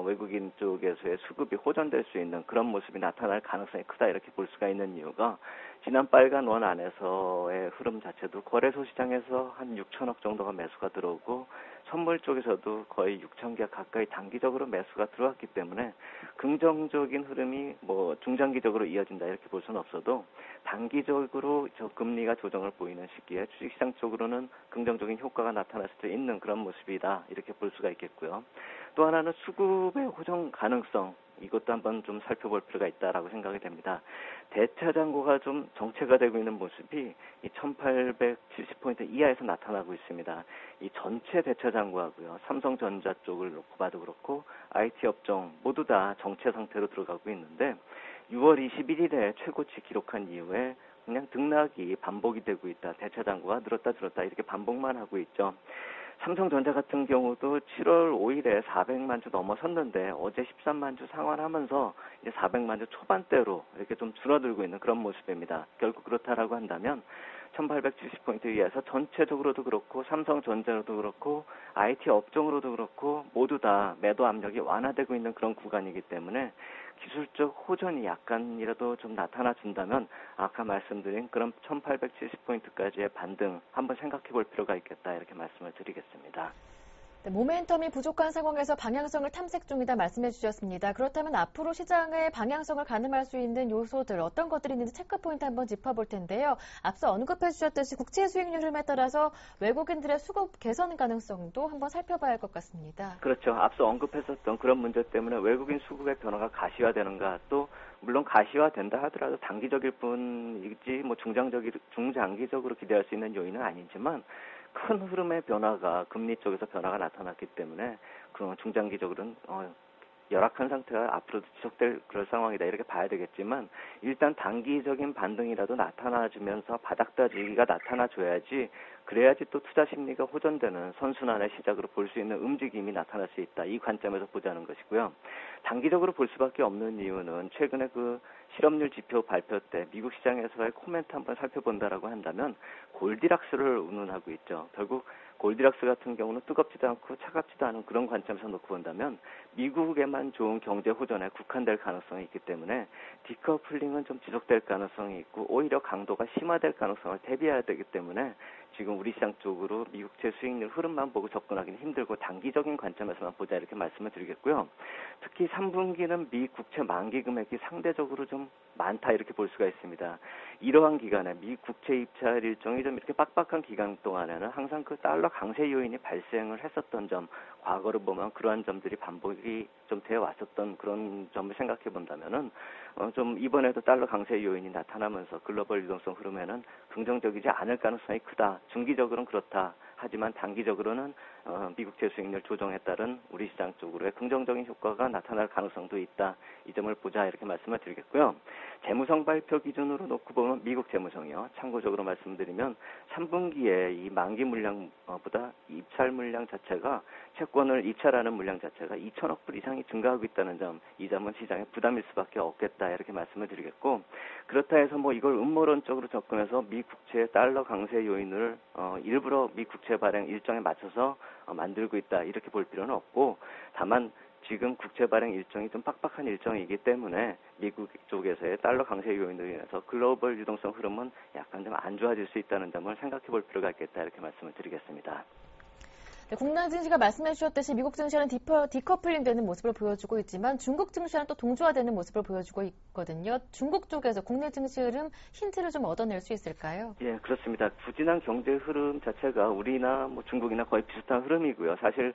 외국인 쪽에서의 수급이 호전될 수 있는 그런 모습이 나타날 가능성이 크다 이렇게 볼 수가 있는 이유가 지난 빨간 원 안에서의 흐름 자체도 거래소 시장에서 한 6천억 정도가 매수가 들어오고 선물 쪽에서도 거의 6천 개 가까이 단기적으로 매수가 들어왔기 때문에 긍정적인 흐름이 뭐 중장기적으로 이어진다 이렇게 볼 수는 없어도 단기적으로 저 금리가 조정을 보이는 시기에 주식시장 쪽으로는 긍정적인 효과가 나타날 수도 있는 그런 모습이다 이렇게 볼 수가 있겠고요. 또 하나는 수급의 호정 가능성 이것도 한번 좀 살펴볼 필요가 있다라고 생각이 됩니다. 대차 잔고가 좀 정체가 되고 있는 모습이 이 1870포인트 이하에서 나타나고 있습니다. 이 전체 대차 잔고하고요. 삼성전자 쪽을 놓고 봐도 그렇고 IT 업종 모두 다 정체 상태로 들어가고 있는데 6월 21일에 최고치 기록한 이후에 그냥 등락이 반복이 되고 있다. 대차 잔고가 늘었다 줄었다 이렇게 반복만 하고 있죠. 삼성전자 같은 경우도 7월 5일에 400만 주 넘어섰는데 어제 13만 주 상환하면서 이제 400만 주 초반대로 이렇게 좀 줄어들고 있는 그런 모습입니다. 결국 그렇다라고 한다면 1870포인트 위에서 전체적으로도 그렇고 삼성전자로도 그렇고 IT 업종으로도 그렇고 모두 다 매도 압력이 완화되고 있는 그런 구간이기 때문에 기술적 호전이 약간이라도 좀 나타나 준다면 아까 말씀드린 그런 1870포인트까지의 반등 한번 생각해 볼 필요가 있겠다 이렇게 말씀을 드리겠습니다. 네, 모멘텀이 부족한 상황에서 방향성을 탐색 중이다 말씀해 주셨습니다. 그렇다면 앞으로 시장의 방향성을 가늠할 수 있는 요소들 어떤 것들이 있는지 체크포인트 한번 짚어볼 텐데요. 앞서 언급해 주셨듯이 국채 수익률 흐름에 따라서 외국인들의 수급 개선 가능성도 한번 살펴봐야 할 것 같습니다. 그렇죠. 앞서 언급했었던 그런 문제 때문에 외국인 수급의 변화가 가시화되는가 또 물론 가시화된다 하더라도 단기적일 뿐이지 뭐 중장기적으로 기대할 수 있는 요인은 아니지만 큰 흐름의 변화가 금리 쪽에서 변화가 나타났기 때문에 그 중장기적으로는 열악한 상태가 앞으로도 지속될 그런 상황이다 이렇게 봐야 되겠지만 일단 단기적인 반등이라도 나타나주면서 바닥다지기가 나타나줘야지 그래야지 또 투자 심리가 호전되는 선순환의 시작으로 볼 수 있는 움직임이 나타날 수 있다. 이 관점에서 보자는 것이고요. 단기적으로 볼 수밖에 없는 이유는 최근에 그 실업률 지표 발표 때 미국 시장에서의 코멘트 한번 살펴본다라고 한다면 골디락스를 운운하고 있죠. 결국 골디락스 같은 경우는 뜨겁지도 않고 차갑지도 않은 그런 관점에서 놓고 본다면 미국에만 좋은 경제 호전에 국한될 가능성이 있기 때문에 디커플링은 좀 지속될 가능성이 있고 오히려 강도가 심화될 가능성을 대비해야 되기 때문에 지금 우리 시장 쪽으로 미국채 수익률 흐름만 보고 접근하기는 힘들고 단기적인 관점에서만 보자 이렇게 말씀을 드리겠고요. 특히 3분기는 미 국채 만기 금액이 상대적으로 좀 많다 이렇게 볼 수가 있습니다. 이러한 기간에 미 국채 입찰 일정이 좀 이렇게 빡빡한 기간 동안에는 항상 그 달러 강세 요인이 발생을 했었던 점, 과거를 보면 그러한 점들이 반복이 좀 되어 왔었던 그런 점을 생각해 본다면은 좀 이번에도 달러 강세 요인이 나타나면서 글로벌 유동성 흐름에는 긍정적이지 않을 가능성이 크다. 중기적으로는 그렇다. 하지만 단기적으로는 미국채 수익률 조정에 따른 우리 시장 쪽으로의 긍정적인 효과가 나타날 가능성도 있다. 이 점을 보자 이렇게 말씀을 드리겠고요. 재무성 발표 기준으로 놓고 보면 미국 재무성이요. 참고적으로 말씀드리면 3분기에 이 만기 물량보다 입찰 물량 자체가 채권을 입찰하는 물량 자체가 2천억 불 이상이 증가하고 있다는 점, 이 점은 시장에 부담일 수밖에 없겠다 이렇게 말씀을 드리겠고 그렇다 해서 뭐 이걸 음모론적으로 접근해서 미 국채 달러 강세 요인을 일부러 미 국채 발행 일정에 맞춰서 만들고 있다 이렇게 볼 필요는 없고 다만 지금 국채 발행 일정이 좀 빡빡한 일정이기 때문에 미국 쪽에서의 달러 강세 요인으로 인해서 글로벌 유동성 흐름은 약간 좀 안 좋아질 수 있다는 점을 생각해 볼 필요가 있겠다 이렇게 말씀을 드리겠습니다. 네, 국내 증시가 말씀해 주셨듯이 미국 증시는 디커플링 되는 모습을 보여주고 있지만 중국 증시는 또 동조화되는 모습을 보여주고 있거든요. 중국 쪽에서 국내 증시 흐름 힌트를 좀 얻어낼 수 있을까요? 예, 그렇습니다. 부진한 경제 흐름 자체가 우리나 뭐 중국이나 거의 비슷한 흐름이고요. 사실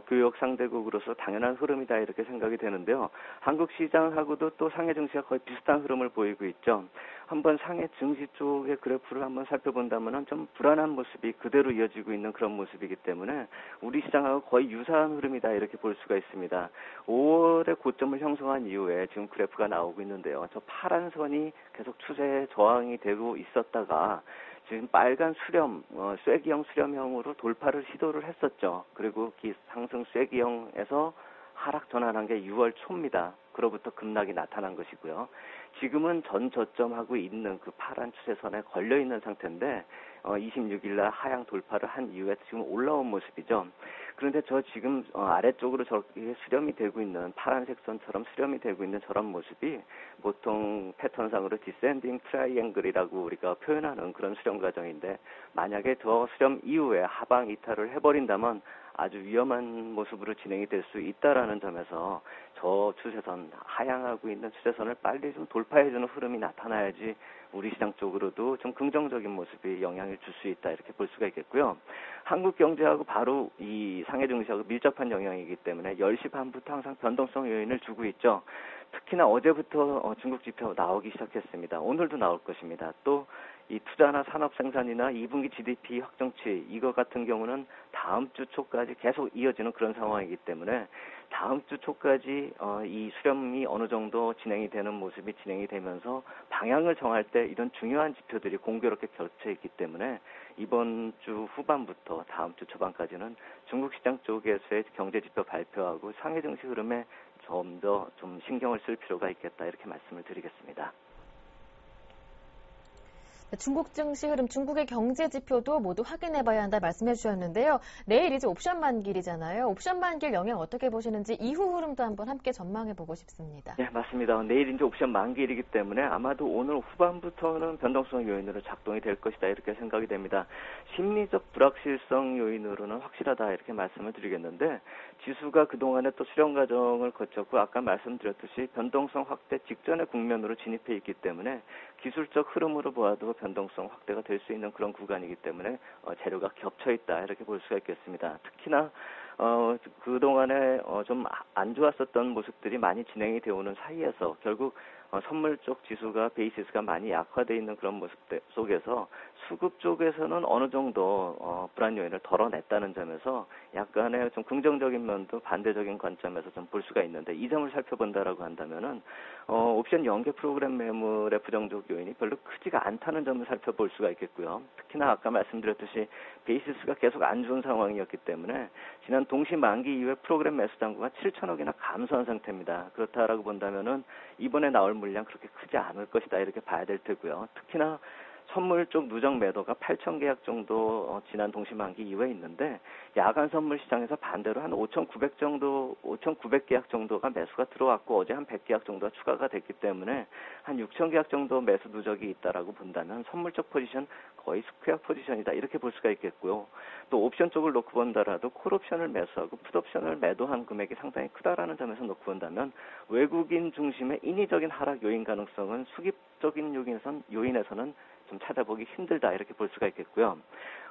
교역 상대국으로서 당연한 흐름이다 이렇게 생각이 되는데요. 한국 시장하고도 또 상해 증시가 거의 비슷한 흐름을 보이고 있죠. 한번 상해 증시 쪽의 그래프를 한번 살펴본다면 좀 불안한 모습이 그대로 이어지고 있는 그런 모습이기 때문에 우리 시장하고 거의 유사한 흐름이다 이렇게 볼 수가 있습니다. 5월에 고점을 형성한 이후에 지금 그래프가 나오고 있는데요. 저 파란 선이 계속 추세 저항이 되고 있었다가 지금 빨간 수렴, 쐐기형 수렴형으로 돌파를 시도를 했었죠. 그리고 상승 쐐기형에서 하락 전환한 게 6월 초입니다. 그로부터 급락이 나타난 것이고요. 지금은 전 저점하고 있는 그 파란 추세선에 걸려 있는 상태인데 26일 날 하향 돌파를 한 이후에 지금 올라온 모습이죠. 그런데 저 지금 아래쪽으로 저렇게 수렴이 되고 있는 파란색 선처럼 수렴이 되고 있는 저런 모습이 보통 패턴상으로 디센딩 트라이앵글이라고 우리가 표현하는 그런 수렴 과정인데 만약에 저 수렴 이후에 하방 이탈을 해버린다면 아주 위험한 모습으로 진행이 될 수 있다라는 점에서 저 추세선, 하향하고 있는 추세선을 빨리 좀 돌파해주는 흐름이 나타나야지 우리 시장 쪽으로도 좀 긍정적인 모습이 영향을 줄 수 있다 이렇게 볼 수가 있겠고요. 한국 경제하고 바로 이 상해 증시하고 밀접한 영향이기 때문에 10시 반부터 항상 변동성 요인을 주고 있죠. 특히나 어제부터 중국 지표 나오기 시작했습니다. 오늘도 나올 것입니다. 또 이 투자나 산업 생산이나 2분기 GDP 확정치 이거 같은 경우는 다음 주 초까지 계속 이어지는 그런 상황이기 때문에 다음 주 초까지 이 수렴이 어느 정도 진행이 되는 모습이 진행이 되면서 방향을 정할 때 이런 중요한 지표들이 공교롭게 겹쳐 있기 때문에 이번 주 후반부터 다음 주 초반까지는 중국 시장 쪽에서의 경제 지표 발표하고 상해 증시 흐름에 좀 더 좀 신경을 쓸 필요가 있겠다 이렇게 말씀을 드리겠습니다. 중국 증시 흐름, 중국의 경제 지표도 모두 확인해봐야 한다 말씀해 주셨는데요. 내일 이제 옵션 만기일이잖아요. 옵션 만기일 영향 어떻게 보시는지 이후 흐름도 한번 함께 전망해보고 싶습니다. 네, 맞습니다. 내일 이제 옵션 만기일이기 때문에 아마도 오늘 후반부터는 변동성 요인으로 작동이 될 것이다 이렇게 생각이 됩니다. 심리적 불확실성 요인으로는 확실하다 이렇게 말씀을 드리겠는데 지수가 그동안에 또 수렴 과정을 거쳤고 아까 말씀드렸듯이 변동성 확대 직전의 국면으로 진입해 있기 때문에 기술적 흐름으로 보아도 변동성 확대가 될 수 있는 그런 구간이기 때문에 재료가 겹쳐 있다 이렇게 볼 수가 있겠습니다. 특히나 그동안에 좀 안 좋았었던 모습들이 많이 진행이 되어 오는 사이에서 결국 선물 쪽 지수가 베이시스가 많이 약화되어 있는 그런 모습 속에서 수급 쪽에서는 어느 정도 불안 요인을 덜어냈다는 점에서 약간의 좀 긍정적인 면도 반대적인 관점에서 좀 볼 수가 있는데 이 점을 살펴본다라고 한다면은 옵션 연계 프로그램 매물의 부정적 요인이 별로 크지가 않다는 점을 살펴볼 수가 있겠고요. 특히나 아까 말씀드렸듯이 베이시스가 계속 안 좋은 상황이었기 때문에 지난 동시 만기 이후에 프로그램 매수 잔고가 7천억이나 감소한 상태입니다. 그렇다라고 본다면은 이번에 나올 물량 그렇게 크지 않을 것이다 이렇게 봐야 될 테고요. 특히나 선물 쪽 누적 매도가 8천 계약 정도 지난 동시 만기 이후에 있는데 야간 선물 시장에서 반대로 한 5,900 정도, 5,900 계약 정도가 매수가 들어왔고 어제 한 100 계약 정도가 추가가 됐기 때문에 한 6천 계약 정도 매수 누적이 있다라고 본다면 선물 쪽 포지션 거의 스퀘어 포지션이다 이렇게 볼 수가 있겠고요. 또 옵션 쪽을 놓고 본다라도 콜 옵션을 매수하고 풋 옵션을 매도한 금액이 상당히 크다라는 점에서 놓고 본다면 외국인 중심의 인위적인 하락 요인 가능성은 수급적인 요인에서는 좀 찾아보기 힘들다 이렇게 볼 수가 있겠고요.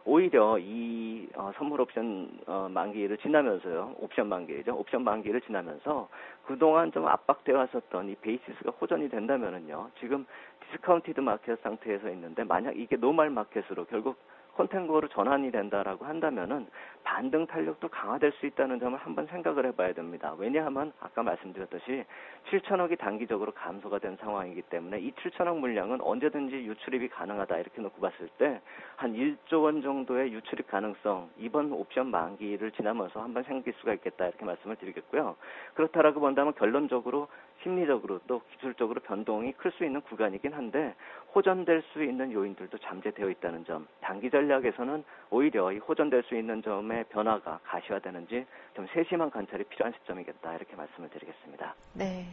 오히려 이 선물 옵션 만기를 지나면서요. 옵션 만기죠. 옵션 만기를 지나면서 그동안 좀 압박되어 왔었던 이 베이시스가 호전이 된다면은요. 지금 디스카운티드 마켓 상태에서 있는데 만약 이게 노멀 마켓으로 결국 컨텐거로 전환이 된다라고 한다면은 반등 탄력도 강화될 수 있다는 점을 한번 생각을 해봐야 됩니다. 왜냐하면 아까 말씀드렸듯이 7천억이 단기적으로 감소가 된 상황이기 때문에 이 7천억 물량은 언제든지 유출입이 가능하다 이렇게 놓고 봤을 때 한 1조 원 정도의 유출입 가능성 이번 옵션 만기를 지나면서 한번 생길 수가 있겠다 이렇게 말씀을 드리겠고요. 그렇다라고 본다면 결론적으로 심리적으로 또 기술적으로 변동이 클 수 있는 구간이긴 한데 호전될 수 있는 요인들도 잠재되어 있다는 점. 단기 전략에서는 오히려 이 호전될 수 있는 점의 변화가 가시화되는지 좀 세심한 관찰이 필요한 시점이겠다 이렇게 말씀을 드리겠습니다. 네,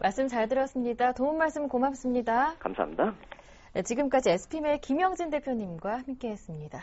말씀 잘 들었습니다. 도움 말씀 고맙습니다. 감사합니다. 네, 지금까지 SPM의 김영진 대표님과 함께했습니다.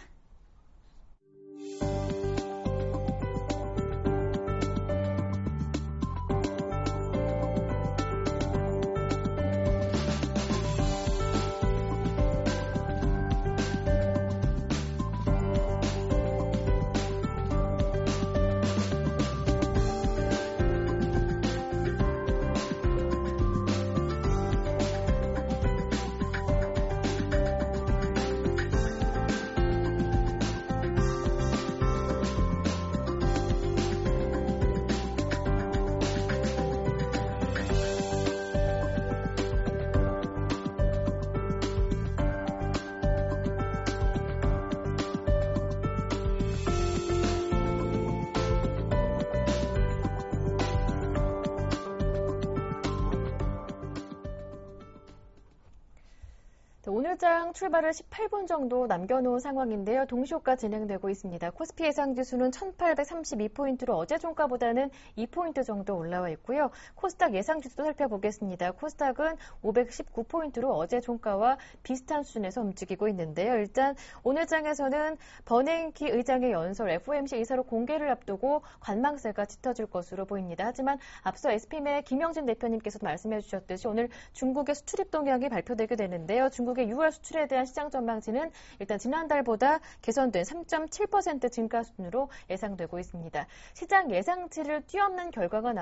오늘장 출발을 18분 정도 남겨놓은 상황인데요. 동시효과 진행되고 있습니다. 코스피 예상지수는 1832포인트로 어제 종가보다는 2포인트 정도 올라와 있고요. 코스닥 예상지수도 살펴보겠습니다. 코스닥은 519포인트로 어제 종가와 비슷한 수준에서 움직이고 있는데요. 일단 오늘장에서는 버냉키 의장의 연설 FOMC 이사로 공개를 앞두고 관망세가 짙어질 것으로 보입니다. 하지만 앞서 SPM의 김영진 대표님께서도 말씀해 주셨듯이 오늘 중국의 수출입 동향이 발표되게 되는데요. 중국의 6월 수출에 대한 시장 전망치는 일단 지난달보다 개선된 3.7% 증가 수준으로 예상되고 있습니다. 시장 예상치를 뛰어넘는 결과가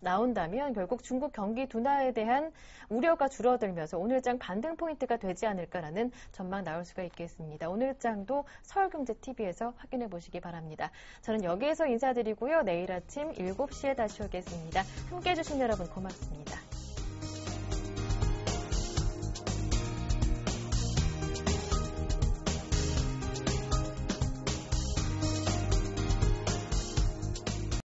나온다면 결국 중국 경기 둔화에 대한 우려가 줄어들면서 오늘장 반등 포인트가 되지 않을까라는 전망 나올 수가 있겠습니다. 오늘장도 서울경제TV에서 확인해 보시기 바랍니다. 저는 여기에서 인사드리고요. 내일 아침 7시에 다시 오겠습니다. 함께해 주신 여러분 고맙습니다.